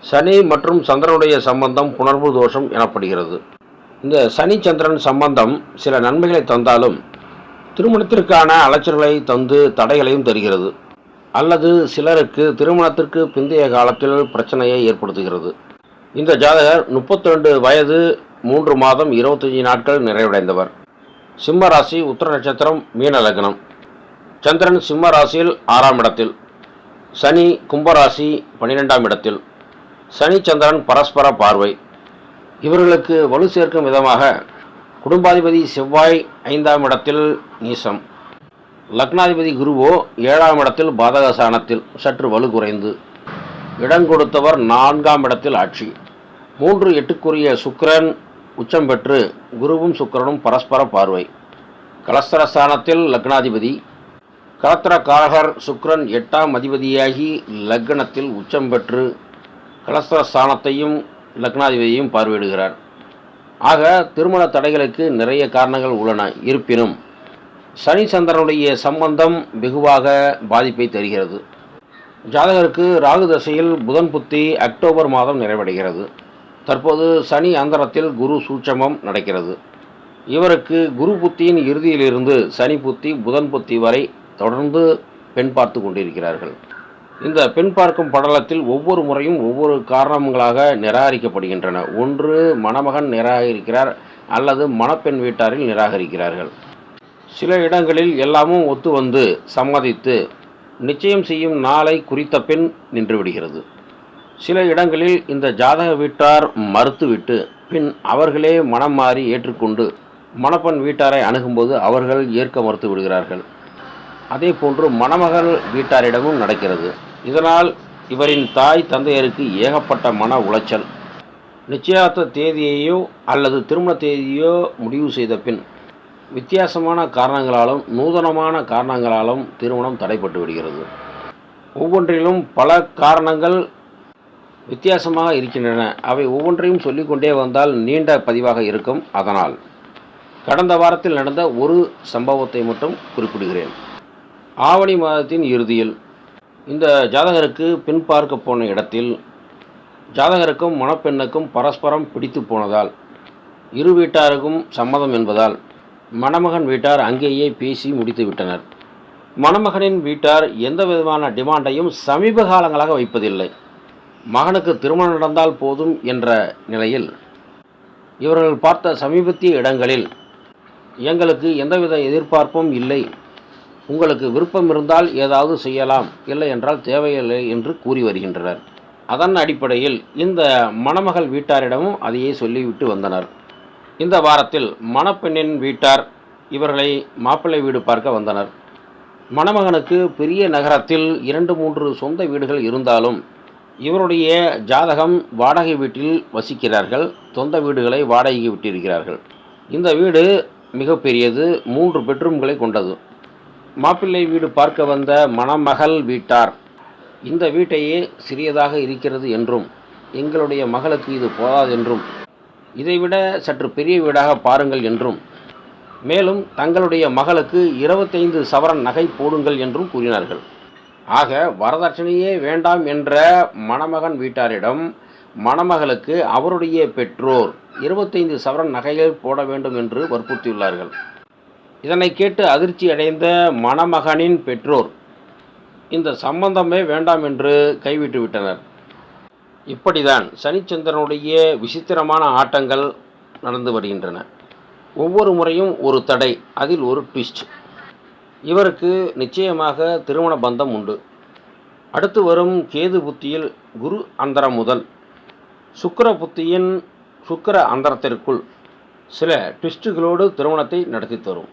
சனி மற்றும் சந்திரனுடைய சம்பந்தம் புணர்வு தோஷம் எனப்படுகிறது. இந்த சனி சந்திரன் சம்பந்தம் சில நன்மைகளை தந்தாலும் திருமணத்திற்கான அலைச்சல்களை தந்து தடைகளையும் தருகிறது. அல்லது சிலருக்கு திருமணத்திற்கு பிந்தைய காலத்தில் பிரச்சனையை ஏற்படுத்துகிறது. இந்த ஜாதகர் 32 வயது 3 மாதம் 25 நாட்கள் நிறைவடைந்தவர். சிம்ம ராசி, உத்திர நட்சத்திரம், மீன லக்னம். சந்திரன் சிம்ம ராசியில் 6ஆம் இடத்தில், சனி கும்பராசி 12ஆம் இடத்தில். சனி சந்திரன் பரஸ்பர பார்வை. இவர்களுக்கு வலு சேர்க்கும் விதமாக குடும்பாதிபதி செவ்வாய் 5ஆம் இடத்தில் நீசம், லக்னாதிபதி குருவோ 7ஆம் இடத்தில் பாதகசானத்தில் சற்று வலு குறைந்து, இடம் கொடுத்தவர் 4ஆம் இடத்தில் ஆட்சி. 3-8க்குரிய சுக்கிரன் உச்சம் பெற்று குருவும் சுக்கிரனும் பரஸ்பர பார்வை. கலஸ்திரஸ்தானத்தில் லக்னாதிபதி, கலத்திரக்காரகர் சுக்கிரன் 8ஆம் அதிபதியாகி லக்னத்தில் உச்சம் பெற்று கலஸ்திரஸ்தானத்தையும் லக்னாதிபதியையும் பார்வையிடுகிறார். ஆக திருமண தடைகளுக்கு நிறைய காரணங்கள் உள்ளன. இருப்பினும் சனி சந்திரனுடைய சம்பந்தம் வெகுவாக பாதிப்பை தருகிறது. ஜாதகருக்கு ராகு தசையில் புதன் புத்தி அக்டோபர் மாதம் நிறைவடைகிறது. தற்போது சனி அந்தரத்தில் குரு சூட்சமம் நடக்கிறது. இவருக்கு குரு புத்தியின் இறுதியிலிருந்து சனி புத்தி புதன் புத்தி வரை தொடர்ந்து பெண் பார்த்து கொண்டிருக்கிறார்கள். இந்த பெண் பார்க்கும் படலத்தில் ஒவ்வொரு முறையும் ஒவ்வொரு காரணங்களாக நிராகரிக்கப்படுகின்றன. ஒன்று மணமகன் நிராகரிக்கிறார், அல்லது மணப்பெண் வீட்டாரில் நிராகரிக்கிறார்கள். சில இடங்களில் எல்லாமும் ஒத்து வந்து சம்மதித்து நிச்சயம் செய்யும் நாளை குறித்த பெண் நின்றுவிடுகிறது. சில இடங்களில் இந்த ஜாதக வீட்டார் மறுத்துவிட்டு பின் அவர்களே மனம் மாறி ஏற்றுக்கொண்டு மணப்பெண் வீட்டாரை அணுகும்போது அவர்கள் ஏற்க மறுத்து விடுகிறார்கள். அதே போன்று மணமகள் வீட்டாரிடமும் நடக்கிறது. இதனால் இவரின் தாய் தந்தையருக்கு ஏகப்பட்ட மன உளைச்சல். நிச்சயார்த்த தேதியையோ அல்லது திருமண தேதியோ முடிவு செய்த பின் வித்தியாசமான காரணங்களாலும் நூதனமான காரணங்களாலும் திருமணம் தடைப்பட்டு விடுகிறது. ஒவ்வொன்றிலும் பல காரணங்கள் வித்தியாசமாக இருக்கின்றன. அவை ஒவ்வொன்றையும் சொல்லிக்கொண்டே வந்தால் நீண்ட பதிவாக இருக்கும். அதனால் கடந்த வாரத்தில் நடந்த ஒரு சம்பவத்தை மட்டும் குறிப்பிடுகிறேன். ஆவணி மாதத்தின் இறுதியில் இந்த ஜாதகருக்கு பெண் பார்க்க போன இடத்தில் ஜாதகருக்கும் மணப்பெண்ணுக்கும் பரஸ்பரம் பிடித்து போனதால் இரு வீட்டாருக்கும் சம்மதம் என்பதால் மணமகன் வீட்டார் அங்கேயே பேசி முடித்து விட்டனர். மணமகனின் வீட்டார் எந்த விதமான டிமாண்டையும் சமீப காலங்களாக வைப்பதில்லை. மகனுக்கு திருமணம் நடந்தால் போதும் என்ற நிலையில் இவர்கள் பார்த்த சமீபத்திய இடங்களில் எங்களுக்கு எந்தவித எதிர்பார்ப்பும் இல்லை, உங்களுக்கு விருப்பம் இருந்தால் ஏதாவது செய்யலாம், இல்லை என்றால் தேவையில்லை என்று கூறி வருகின்றனர். அதன் அடிப்படையில் இந்த மணமகள் வீட்டாரிடமும் அதையே சொல்லிவிட்டு வந்தனர். இந்த வாரத்தில் மணப்பெண்ணின் வீட்டார் இவர்களை மாப்பிள்ளை வீடு பார்க்க வந்தனர். மணமகனுக்கு பெரிய நகரத்தில் 2-3 சொந்த வீடுகள் இருந்தாலும் இவருடைய ஜாதகம் வாடகை வீட்டில் வசிக்கிறார்கள். சொந்த வீடுகளை வாடகைக்கு விட்டிருக்கிறார்கள். இந்த வீடு மிகப்பெரியது, 3 பெட்ரூம்களை கொண்டது. மாப்பிள்ளை வீடு பார்க்க வந்த மணமகள் வீட்டார் இந்த வீட்டையே சிறியதாக இருக்கிறது என்றும் எங்களுடைய மகளுக்கு இது போதாதென்றும் இதைவிட சற்று பெரிய வீடாக பாருங்கள் என்றும் மேலும் தங்களுடைய மகளுக்கு 25 சவரன் நகை போடுங்கள் என்றும் கூறினார்கள். ஆக வரதட்சணையே வேண்டாம் என்ற மணமகன் வீட்டாரிடம் மணமகளுக்கு அவருடைய பெற்றோர் 25 சவரன் நகைகள் போட வேண்டும் என்று வற்புறுத்தியுள்ளார்கள். இதனை கேட்டு அதிர்ச்சி அடைந்த மணமகனின் பெற்றோர் இந்த சம்பந்தமே வேண்டாம் என்று கைவிட்டு விட்டனர். இப்படிதான் சனிச்சந்திரனுடைய விசித்திரமான ஆட்டங்கள் நடந்து வருகின்றன. ஒவ்வொரு முறையும் ஒரு தடை, அதில் ஒரு ட்விஸ்ட். இவருக்கு நிச்சயமாக திருமண பந்தம் உண்டு. அடுத்து வரும் கேது புத்தியில் குரு அந்தரம் முதல் சுக்கிர புத்தியின் சுக்கிர அந்தரத்திற்குள் சில ட்விஸ்டுகளோடு திருமணத்தை நடத்தி தரும்.